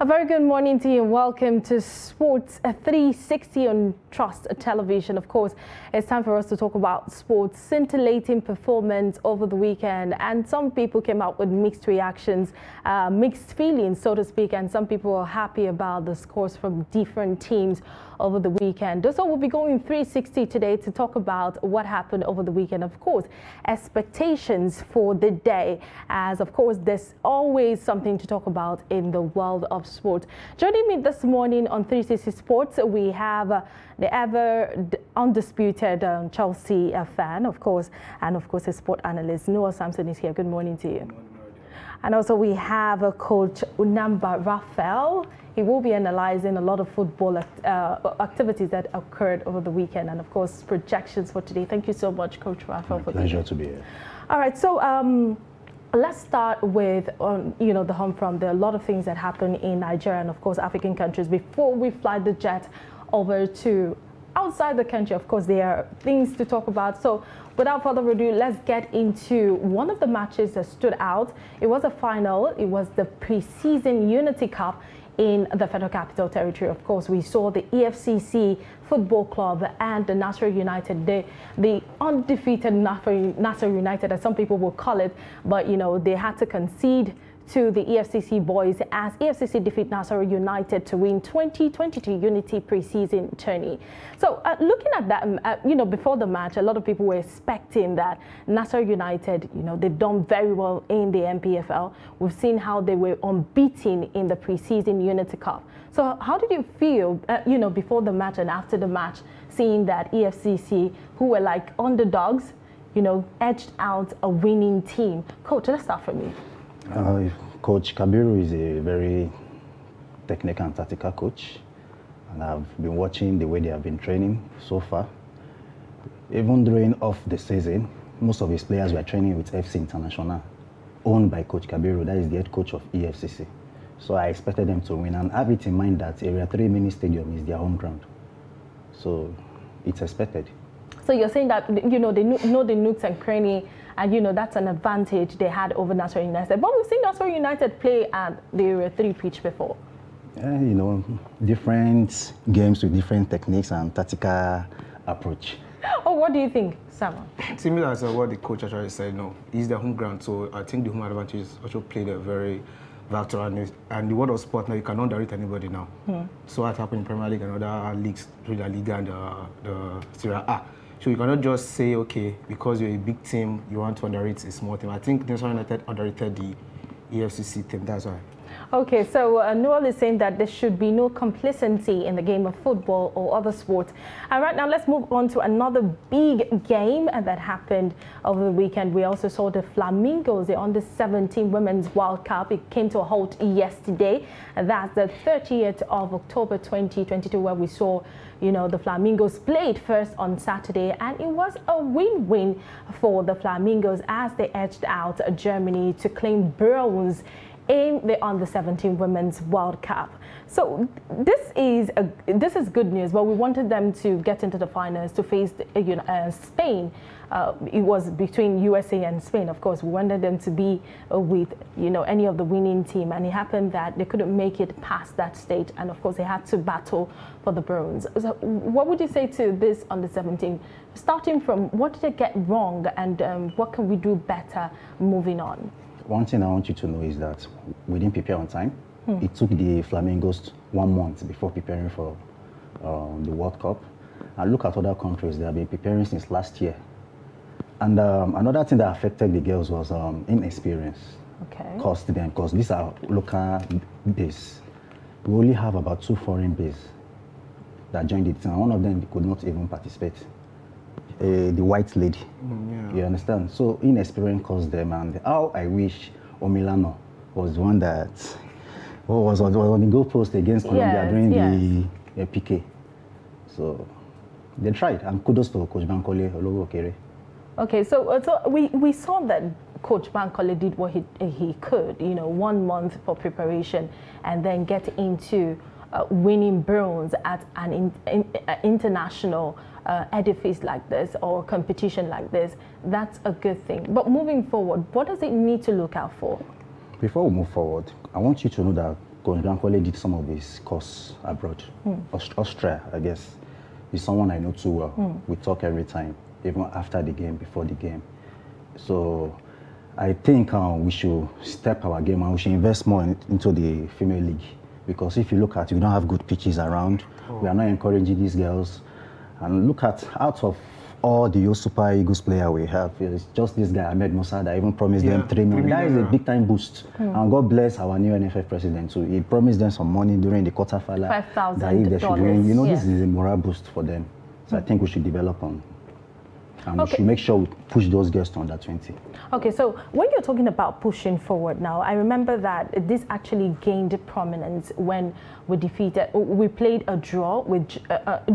A very good morning to you and welcome to Sports 360 on Trust Television. Of course, it's time for us to talk about sports, scintillating performance over the weekend, and some people came out with mixed reactions, mixed feelings, so to speak, and some people are happy about the scores from different teams over the weekend. So we'll be going 360 today to talk about what happened over the weekend. Of course, expectations for the day, as of course there's always something to talk about in the world of sport. Joining me this morning on 360 Sports, we have the ever undisputed Chelsea fan, of course, and of course a sport analyst. Noah Sampson is here. Good morning to you. Good morning. And also we have a coach, Unamba Raphael. He will be analyzing a lot of football activities that occurred over the weekend and, of course, projections for today. Thank you so much, Coach Raphael. For pleasure to be here. All right, so let's start with, the home front. There are a lot of things that happen in Nigeria and, of course, African countries. Before we fly the jet over to outside the country, of course, there are things to talk about. So without further ado, let's get into one of the matches that stood out. It was a final. It was the preseason Unity Cup in the Federal Capital Territory. Of course, we saw the EFCC Football Club and the Nasser United, the undefeated Nasser United, as some people will call it, but they had to concede to the EFCC boys as EFCC defeat Nasser United to win 2022 Unity preseason tourney. So looking at that, before the match, a lot of people were expecting that Nasser United, they've done very well in the MPFL. We've seen how they were unbeaten in the preseason Unity Cup. So how did you feel, before the match and after the match, seeing that EFCC, who were like underdogs, edged out a winning team? Coach, let's start from you. Coach Kabiru is a very technical and tactical coach, and I've been watching the way they have been training so far. Even during off the season, most of his players were training with FC International, owned by Coach Kabiru, that is the head coach of EFCC. So I expected them to win, and have it in mind that Area 3 Mini Stadium is their home ground. So it's expected. So you're saying that, they know the nooks and crannies, and that's an advantage they had over Nasser United. But we've seen Nasser United play at the Area 3 pitch before. Yeah, different games with different techniques and tactical approach. Oh, what do you think, Sam? Similar to what the coach actually said, it's their home ground, so I think the home advantage also played a very factor. And the world of sport now, you cannot direct anybody now. So what happened in Premier League and other leagues, through the Liga and the Serie A. So you cannot just say, okay, because you're a big team, you want to underrate a small team. I think Nasser United underrated the EFCC team, that's why. Okay, so Noel is saying that there should be no complacency in the game of football or other sports. And right now, let's move on to another big game that happened over the weekend. We also saw the Flamingos, the under-17 Women's World Cup. It came to a halt yesterday. And that's the 30th of October 2022, where we saw the Flamingos played first on Saturday, and it was a win-win for the Flamingos as they edged out Germany to claim bronze in the under-17 Women's World Cup. So this is good news, but we wanted them to get into the finals to face Spain. It was between USA and Spain, of course. We wanted them to be with any of the winning team, and it happened that they couldn't make it past that stage, and of course they had to battle for the bronze. So what would you say to this under-17? Starting from what did they get wrong, and what can we do better moving on? One thing I want you to know is that we didn't prepare on time. It took the Flamingos 1 month before preparing for the World Cup. And look at other countries, they have been preparing since last year. And another thing that affected the girls was inexperience. Okay. Cost them, because these are local base. We only have about 2 foreign base that joined the team, and one of them could not even participate. The white lady, You understand? So inexperience caused them, and how I wish Omilano was one that was on the goalpost against Colombia during the PK. So they tried, and kudos to Coach Bankole Olowokere. Okay, so we saw that Coach Bankole did what he could, 1 month for preparation, and then get into winning bronze at an international edifice like this or competition like this. That's a good thing. But moving forward, what does it need to look out for? Before we move forward, I want you to know that Coach Blancole did some of his course abroad. Austria, I guess, is someone I know too well. We talk every time, even after the game, before the game. So I think we should step our game and we should invest more into the female league. Because if you look at it, we don't have good pitches around. We are not encouraging these girls. And look at, out of all the youth Super Eagles player we have, it's just this guy, Ahmed Musa, that even promised them 3 million. That is a big time boost. And God bless our new NFF president too. He promised them some money during the quarterfinal. $5,000. That if they should win, you know, this is a moral boost for them. So I think we should develop on. And we should make sure we push those girls to under 20. Okay, so when you're talking about pushing forward now, I remember that this actually gained prominence when we played a draw with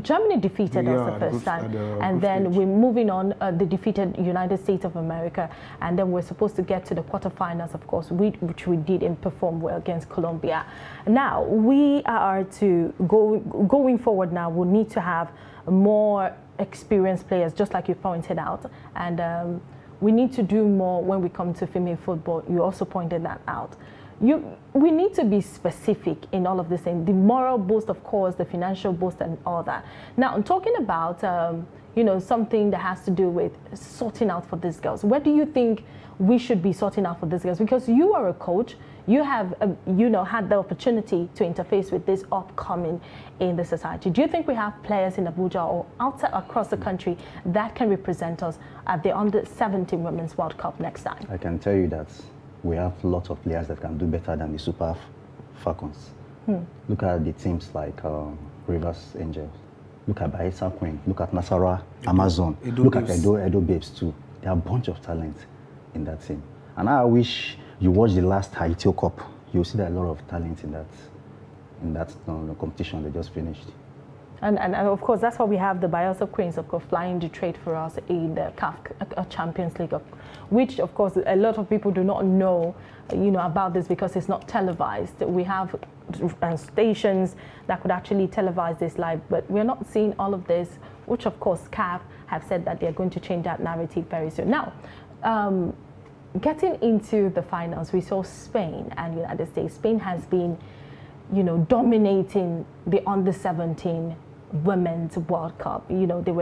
Germany defeated us the first time, and then we're moving on. They defeated United States of America, and then we're supposed to get to the quarterfinals, of course, which we did and perform well against Colombia. Now we are to going forward. Now we'll need to have more experienced players, just like you pointed out, and we need to do more when we come to female football. You also pointed that out. We need to be specific in all of this, and the moral boost, of course, the financial boost, and all that. Now, I'm talking about you know, something that has to do with sorting out for these girls. Where do you think we should be sorting out for these girls? Because you are a coach, you have you know, had the opportunity to interface with this upcoming in the society. Do you think we have players in Abuja or outside across the country that can represent us at the Under-17 Women's World Cup next time? I can tell you that we have lots of players that can do better than the Super Falcons. Look at the teams like Rivers Angels. Look at Bayelsa Queen. Look at Nasarawa Amazon. Look at Edo Babes too. There are a bunch of talent in that team. And I wish you watch the last Haiti Cup. You'll see that a lot of talent in that competition they just finished. And of course, that's why we have the Bayelsa Queens, of course, flying the trade for us in the CAF Champions League, which, of course, a lot of people do not know, you know, about this because it's not televised. We have stations that could actually televise this live, but we're not seeing all of this, which, of course, CAF have said that they're going to change that narrative very soon. Now, getting into the finals, we saw Spain and United States. Spain has been, you know, dominating the Under-17 Women's World Cup. You know, they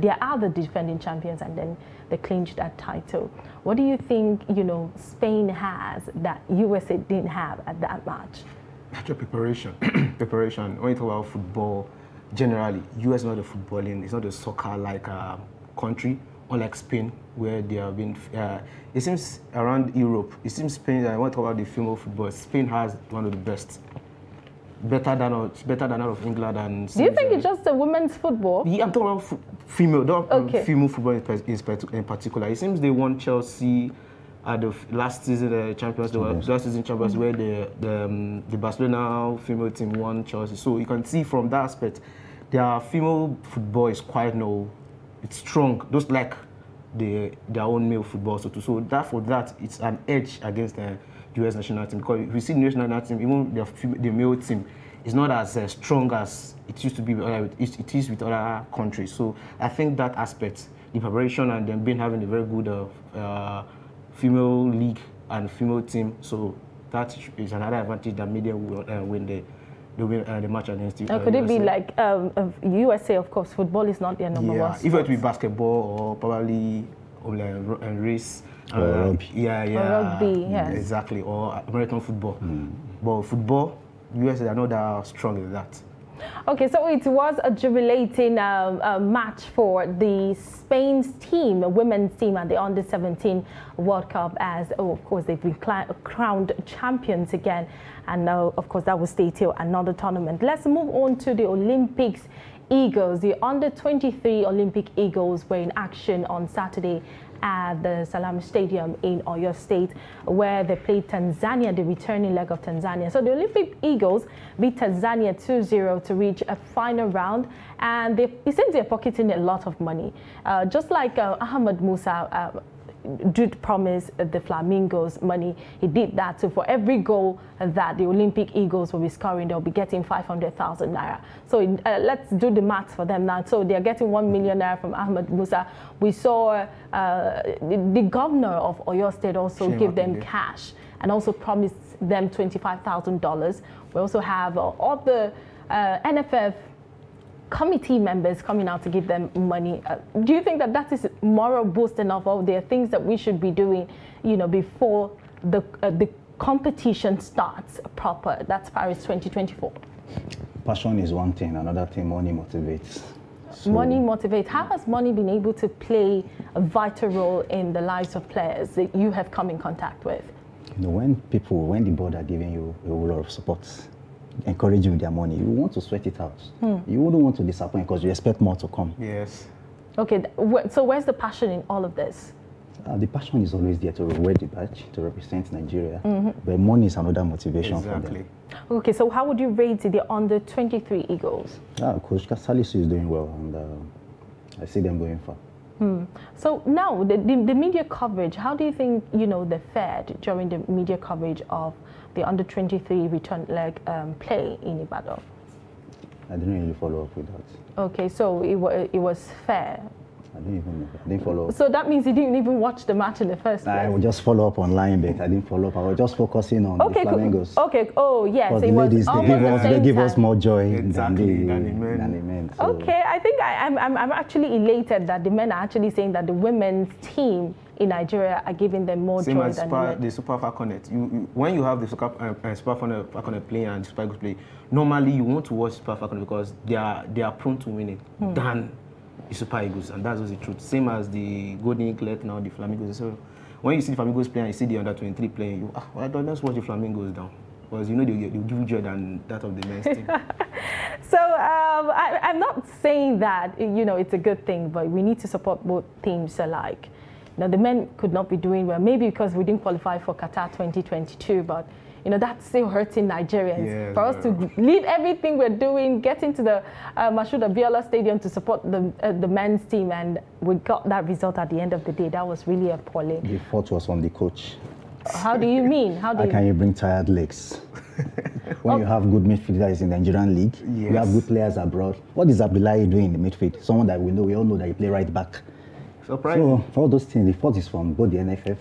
are the defending champions, and then they clinched that title. What do you think, you know, Spain has that USA didn't have at that match? Actual preparation. Preparation. When you talk about football, generally, US is not a footballing, it's not a soccer-like country, unlike Spain, where they have been. It seems around Europe, it seems Spain, I want to talk about the female football, Spain has one of the best. Better than out of England. And do you think it's just a women's football? Yeah, I'm talking about female football in particular. It seems they won Chelsea at the last season champions. The last season champions, where the Barcelona female team won Chelsea. So you can see from that aspect, their female football is quite it's strong, just like their own male football. So that it's an edge against the US national team, because if you see the national team, even the male team is not as strong as it used to be. It is with other countries. So I think that aspect, the preparation, and then having a very good female league and female team, so that is another advantage that made them win the match against the could it be like USA? Of course, football is not their number one sport. If it would be basketball or probably race. Rugby. Rugby, yes. Exactly, or American football. But football, US are not that strong in that. Okay, so it was a jubilating match for the Spain's team, the women's team, at the Under-17 World Cup, as, of course, they've been crowned champions again. And now, of course, that will stay till another tournament. Let's move on to the Olympics. Eagles, the Under-23 Olympic Eagles, were in action on Saturday at the Salam Stadium in Oyo State, where they played Tanzania, the returning leg of Tanzania. So the Olympic Eagles beat Tanzania 2-0 to reach a final round, and it seems they're pocketing a lot of money. Just like Ahmed Musa did promise the Flamingos money, he did that. So for every goal that the Olympic Eagles will be scoring, they'll be getting 500,000 naira. So let's do the maths for them now. So they're getting 1 million naira from Ahmed Musa. We saw the governor of Oyo State also give them cash, and also promised them $25,000. We also have all the NFF committee members coming out to give them money. Do you think that that is moral boost enough, or there are things that we should be doing, before the competition starts proper? That's Paris 2024. Passion is one thing, another thing, money motivates. So, money motivates. How has money been able to play a vital role in the lives of players that you have come in contact with? When the board are giving you a whole lot of support, encourage you with their money, you want to sweat it out. You wouldn't want to disappoint because you expect more to come. Yes. Okay, so where's the passion in all of this? The passion is always there to wear the badge, to represent Nigeria, but money is another motivation for them. Okay, so how would you rate the under-23 Eagles? Coach Salisu is doing well, and I see them going far. So now, the media coverage, how do you think, they fared during the media coverage of the under-23 return leg play in Ibadan? I didn't really follow up with that. Okay, so it was fair. I didn't follow up. So that means you didn't even watch the match in the first place? I would just follow up online, but I didn't follow up. I was just focusing on the Flamingos. Okay, oh yes, it was they give us more joy than the men. So. Okay, I think I'm actually elated that the men are actually saying that the women's team in Nigeria are giving them more joy than the Super Falconet. When you have the Super Falconet play and Super Eagles play, normally you want to watch Super Falconet because they are prone to winning than the Super Eagles, and that's just the truth. Same as the Golden Eaglet now, the Flamingos. So when you see the Flamingos playing and you see the under-23 playing, let's watch the Flamingos down. Because they'll give you joy than that of the men's team. So I'm not saying that, it's a good thing, but we need to support both teams alike. Now, the men could not be doing well, maybe because we didn't qualify for Qatar 2022, but that's still hurting Nigerians. Yeah, for us to leave everything we're doing, get into the Mashoud Abiola Stadium to support the men's team, and we got that result at the end of the day. That was really appalling. The fault was on the coach. How do you mean? How can you bring tired legs? When you have good midfielders in the Nigerian league, you have good players abroad. What is Abdullahi doing in the midfield? Someone that we all know that he play right back. Surprising. So for all those things, the fault is from both the NFF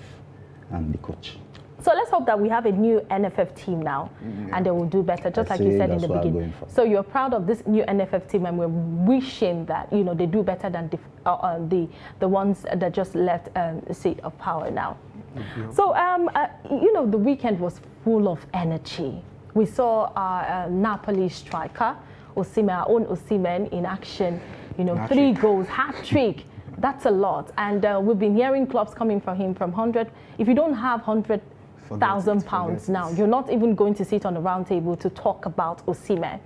and the coach. So let's hope that we have a new NFF team now, and they will do better, just like you said in the beginning. So you're proud of this new NFF team, and we're wishing that they do better than the ones that just left the seat of power now. So the weekend was full of energy. We saw our Napoli striker Osimhen, our own Osimhen, in action. 3 goals, hat-trick. That's a lot, and we've been hearing clubs coming for him from 100. If you don't have £100,000 now, you're not even going to sit on the round table to talk about Osimhen.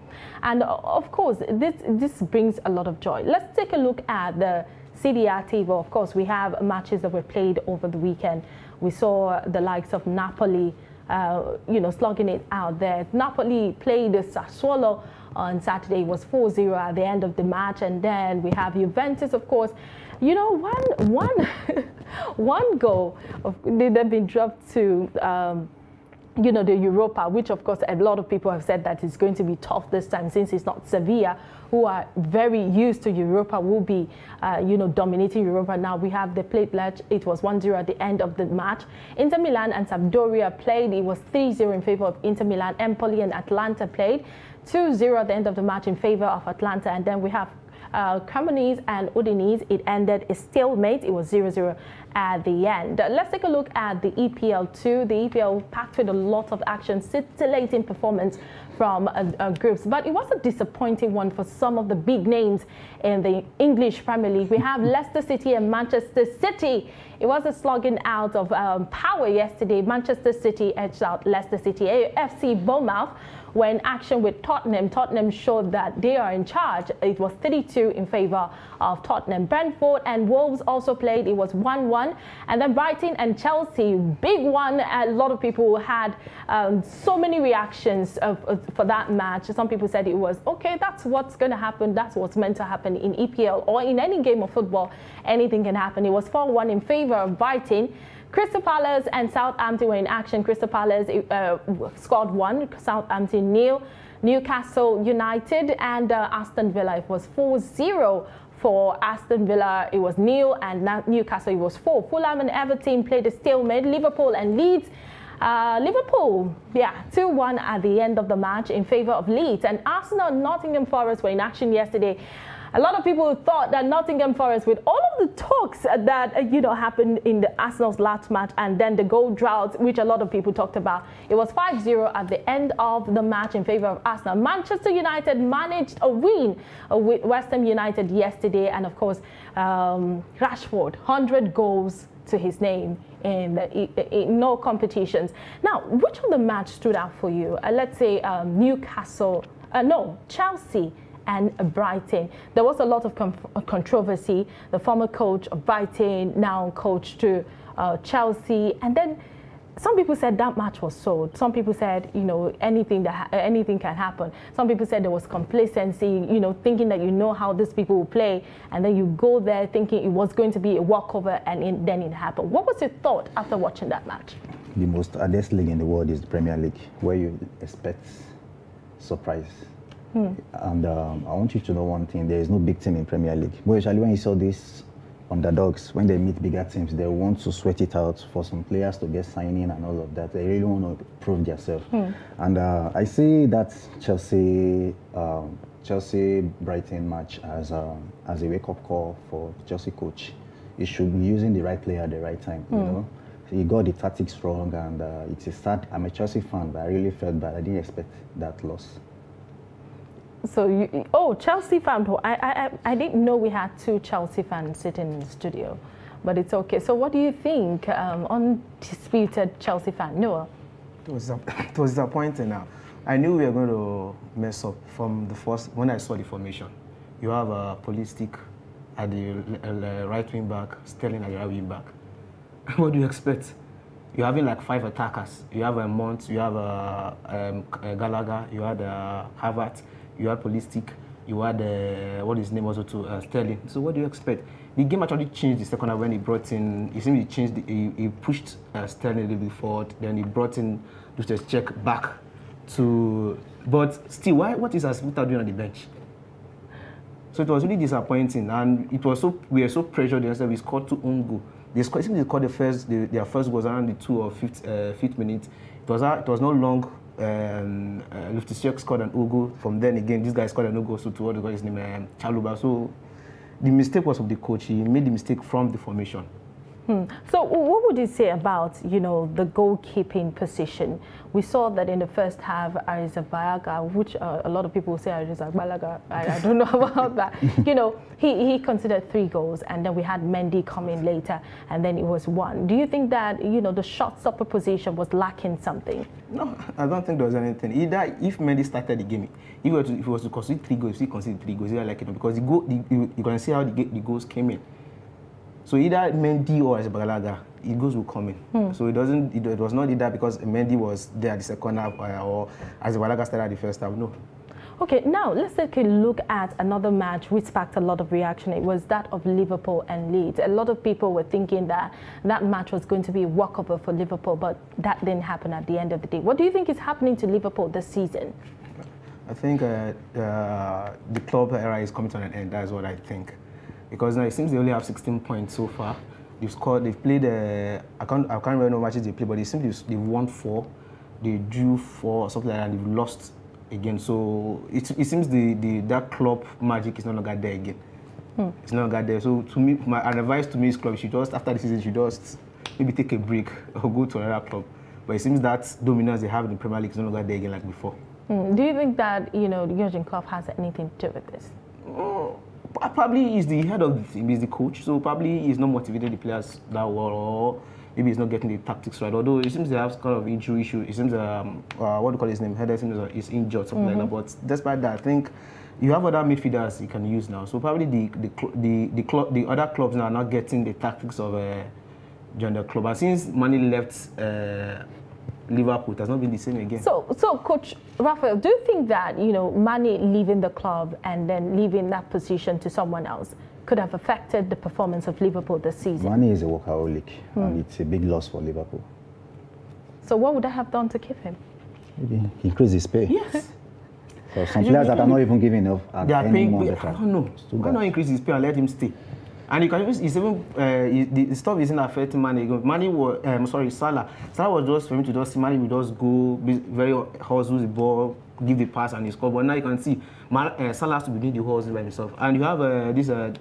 And of course, this brings a lot of joy. Let's take a look at the CDR table. Of course, we have matches that were played over the weekend. We saw the likes of Napoli, slugging it out there. Napoli played Sassuolo on Saturday. It was 4-0 at the end of the match, and then we have Juventus, of course. One goal they've been dropped to the Europa, which of course a lot of people have said that it's going to be tough this time, since it's not Sevilla, who are very used to Europa, will be dominating Europa. Now we have the plate match. It was 1-0 at the end of the match. Inter Milan and Sampdoria played. It was 3-0 in favor of Inter Milan. Empoli and Atalanta played. 2-0 at the end of the match in favor of Atalanta. And then we have Cremonese and Udinese. It ended a stalemate. It was 0-0 at the end. Let's take a look at the EPL 2. The EPL packed with a lot of action, scintillating performance from groups, but it was a disappointing one for some of the big names in the English Premier League. We have Leicester City and Manchester City. It was a slugging out of power yesterday. Manchester City edged out Leicester City. FC Bournemouth were in action with Tottenham. Tottenham showed that they are in charge. It was 32 in favor of Tottenham. Brentford and Wolves also played. It was 1-1. And then Brighton and Chelsea, big one. A lot of people had so many reactions for that match. Some people said it was, okay, that's what's going to happen. That's what's meant to happen in EPL or in any game of football. Anything can happen. It was 4-1 in favor of Brighton. Crystal Palace and Southampton were in action. Crystal Palace scored 1, Southampton 0. Newcastle United and Aston Villa, it was 4-0 for Aston Villa. It was 0, and Newcastle, it was 4. Fulham and Everton played a stalemate. Liverpool and Leeds Liverpool, 2-1 at the end of the match in favor of Leeds. And Arsenal and Nottingham Forest were in action yesterday. A lot of people thought that Nottingham Forest, with all of the talks that happened in the Arsenal's last match and then the goal drought, which a lot of people talked about, it was 5-0 at the end of the match in favor of Arsenal. Manchester United managed a win with West Ham United yesterday, and of course, Rashford, 100 goals to his name in no competitions. Now, which of the match stood out for you? Let's say Chelsea and Brighton. There was a lot of controversy. The former coach of Brighton, now coach to Chelsea, and then some people said that match was sold. Some people said, anything can happen. Some people said there was complacency, thinking that how these people will play, and then you go there thinking it was going to be a walkover, and then it happened. What was your thought after watching that match? The most hardest league in the world is the Premier League, where you expect surprise. And I want you to know one thing: there is no big team in Premier League. But usually when you saw these underdogs, when they meet bigger teams, they want to sweat it out for some players to get signing and all of that. They really want to prove themselves. And I see that Chelsea-Brighton match as a wake-up call for Chelsea coach. He should be using the right player at the right time. He got the tactics wrong, and it's a sad. I'm a Chelsea fan, but I really felt bad. I didn't expect that loss. So Chelsea fan. I didn't know we had two Chelsea fans sitting in the studio, but it's okay. So what do you think, undisputed Chelsea fan? Noah? It was disappointing now. I knew we were going to mess up from the first, when I saw the formation. You have a Pulisic at the right wing back, Sterling at the right wing back. What do you expect? You're having like 5 attackers. You have a Mount, you have a Gallagher, you had Havertz, you had Pulisic, you had what is his name also to Sterling. So what do you expect? The game actually changed the second half when he brought in. He seemed he changed. He pushed Sterling a little bit forward. Then he brought in just check back to. But still, what is Aspita doing on the bench? So it was really disappointing, and it was we were so pressured. We scored 2 own goals. They scored their first goals around the 2 or 5th minute. It was no long. Luftus scored an ogo. From then again, this guy scored an ogo. So what his name, Chaluba. So the mistake was of the coach. He made the mistake from the formation. So what would you say about, the goalkeeping position? We saw that in the first half, Arrizabalaga, which a lot of people say Arrizabalaga, I don't know about that. He considered 3 goals, and then we had Mendy come in later, and then it was 1. Do you think that, the shot stopper position was lacking something? No, I don't think there was anything. Either if Mendy started the game, if he was to concede 3 goals, if he conceded 3 goals, he was like because you can see how the goals came in. So either Mendy or Arrizabalaga, the goals will come in. So it was not either because Mendy was there at the second half or Arrizabalaga started at the first half. No. Okay, now let's take a look at another match which sparked a lot of reaction. It was that of Liverpool and Leeds. A lot of people were thinking that match was going to be a walkover for Liverpool, but that didn't happen at the end of the day. What do you think is happening to Liverpool this season? I think the club era is coming to an end. That's what I think. Because now it seems they only have 16 points so far. They've played, I can't remember how matches they played, but it seems they've won 4, they drew 4 or something like that, and they've lost again. So it seems that club magic is no longer there again. It's no longer there. So to me, my advice to me is club should just, after the season, should just maybe take a break or go to another club. But it seems that dominance they have in the Premier League is no longer there again like before. Do you think that, Jurgen Klopp has anything to do with this? Probably he's the head of the team, he's the coach, so probably he's not motivating the players that well, or maybe he's not getting the tactics right. Although it seems they have kind of injury issue. It seems what do you call his name? Henderson is injured, something like that. But despite that, I think you have other midfielders you can use now. So probably the other clubs now are not getting the tactics of the club. And since Mane left Liverpool, it has not been the same again. So Coach Raphael, do you think that, Mane leaving the club and then leaving that position to someone else could have affected the performance of Liverpool this season? Mane is a workaholic, and it's a big loss for Liverpool. So what would I have done to keep him? Maybe increase his pay. Yes. So some players that are not even giving enough they are paying. more I don't know. Why not increase his pay and let him stay? And you can even, it's even, the stuff isn't affecting Mane. Mane was, Salah. Salah was just, for him to just see Mane will just go, very hustle the ball, give the pass and he score. But now you can see, Salah has to be doing the hustle by himself. And you have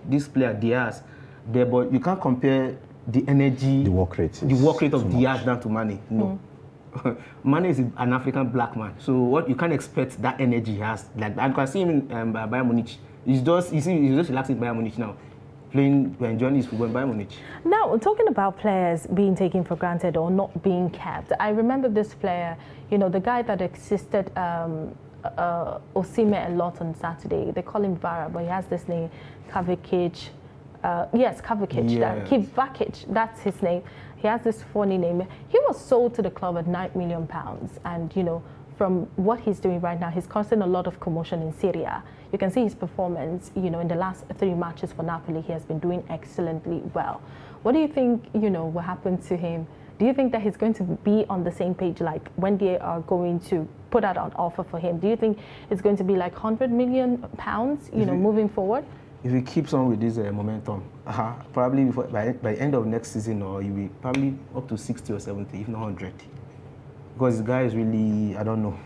this player, Diaz, there, but you can't compare the energy, the work rate of Diaz down to Mane. No. Mane is an African black man, so what you can't expect that energy he has. Like, I can see him in Bayern Munich. He's just relaxing Bayern Munich now, playing, enjoying his football in Bayern Munich. Now, talking about players being taken for granted or not being kept, I remember this player, you know, the guy that assisted Osimhen a lot on Saturday. They call him Vara, but he has this name, Kavikic. Yes, Kavikic. Yes. Kivakic, that's his name. He has this funny name. He was sold to the club at £9 million, and you know, from what he's doing right now, he's causing a lot of commotion in Syria. You can see his performance, you know, in the last 3 matches for Napoli, he has been doing excellently well. What do you think, you know, will happen to him? Do you think that he's going to be on the same page, like when they are going to put out an offer for him? Do you think it's going to be like £100 million, you know, moving forward? If he keeps on with this momentum, probably by end of next season, or he will probably up to 60 or 70, if not 100. Because this guy is really, I don't know.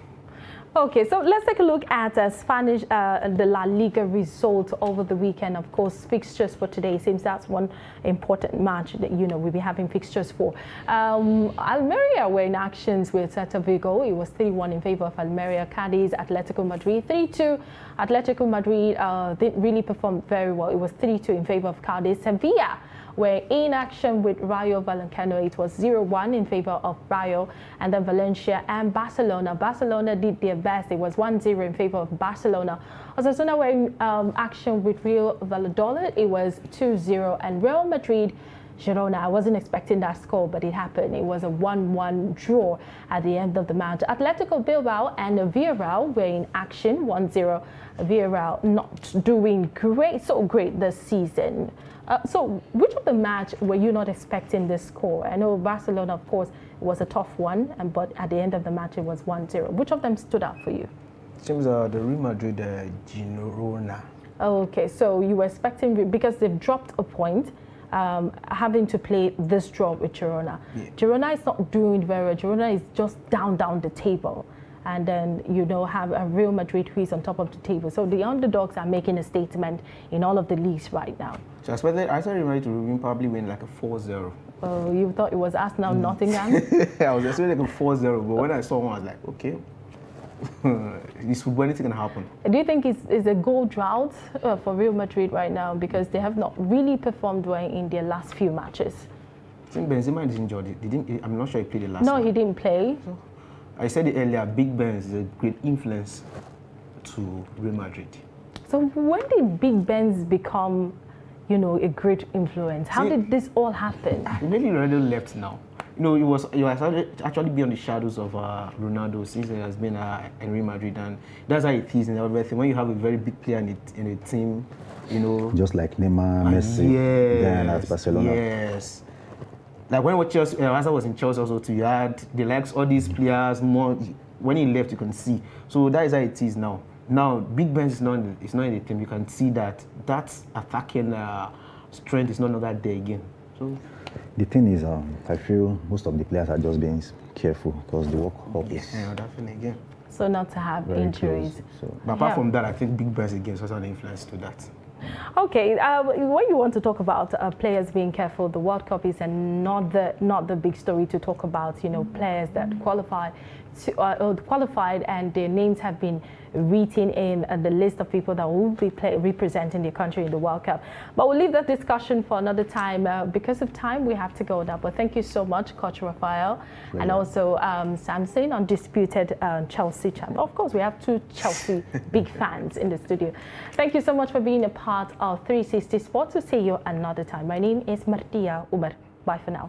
Okay, so let's take a look at Spanish, the La Liga result over the weekend. Of course, fixtures for today. Seems that's one important match that, you know, we'll be having fixtures for. Almeria were in actions with Celta Vigo. It was 3-1 in favor of Almeria. Cadiz, Atletico Madrid, 3-2. Atletico Madrid didn't really perform very well. It was 3-2 in favor of Cadiz. Sevilla were in action with Rayo Vallecano. It was 0-1 in favor of Rayo. And then Valencia and Barcelona. Barcelona did their best. It was 1-0 in favor of Barcelona. Osasuna were in action with Real Valladolid. It was 2-0. And Real Madrid, Girona, I wasn't expecting that score, but it happened. It was a 1-1 draw at the end of the match. Atletico Bilbao and Villarreal were in action, 1-0. Villarreal not doing great, so great this season. So which of the match were you not expecting this score? I know Barcelona, of course, was a tough one, but at the end of the match, it was 1-0. Which of them stood out for you? It seems the Real Madrid, Girona. Okay, so you were expecting, because they've dropped a point, having to play this draw with Girona. Yeah. Girona is not doing very well. Girona is just down the table. And then, you know, have a Real Madrid who is on top of the table. So the underdogs are making a statement in all of the leagues right now. So I thought Real Madrid to probably win like a 4-0. Oh, you thought it was Arsenal, Nottingham? I was expecting like a 4-0, but when I saw one, I was like, okay. Is football, anything can happen? Do you think it's a goal drought for Real Madrid right now, because they have not really performed well in their last few matches? I think Benzema is injured. I'm not sure he played the last No, one. He didn't play. So, I said it earlier, Big Ben is a great influence to Real Madrid. So when did Big Ben's become, you know, a great influence? How did this all happen? Maybe Ronaldo left now. You know, he was actually be on the shadows of Ronaldo since he has been in Real Madrid, and that's how it is in everything. When you have a very big player in a team, you know, just like Neymar, Messi, then at Barcelona. Yes. Like when Chelsea, Arsenal was in Chelsea also too, you had the likes all these players more. When he left, you can see. So that is how it is now. Now, Big Ben is not in the team. You can see that attacking strength is no longer there again. So the thing is, I feel most of the players are just being careful because the World Cup is. Yeah, definitely again. So not to have injuries. But apart from that, I think Big Ben again has an influence to that. Okay, when you want to talk about players being careful, the World Cup is not the big story to talk about. You know, players that qualified and their names have been written in the list of people that will be representing their country in the World Cup. But we'll leave that discussion for another time. Because of time, we have to go now. But thank you so much, Coach Raphael, and also Samson, undisputed Chelsea champ. Of course, we have 2 Chelsea big fans in the studio. Thank you so much for being a part of 360 Sports. We'll see you another time. My name is Martia Umar. Bye for now.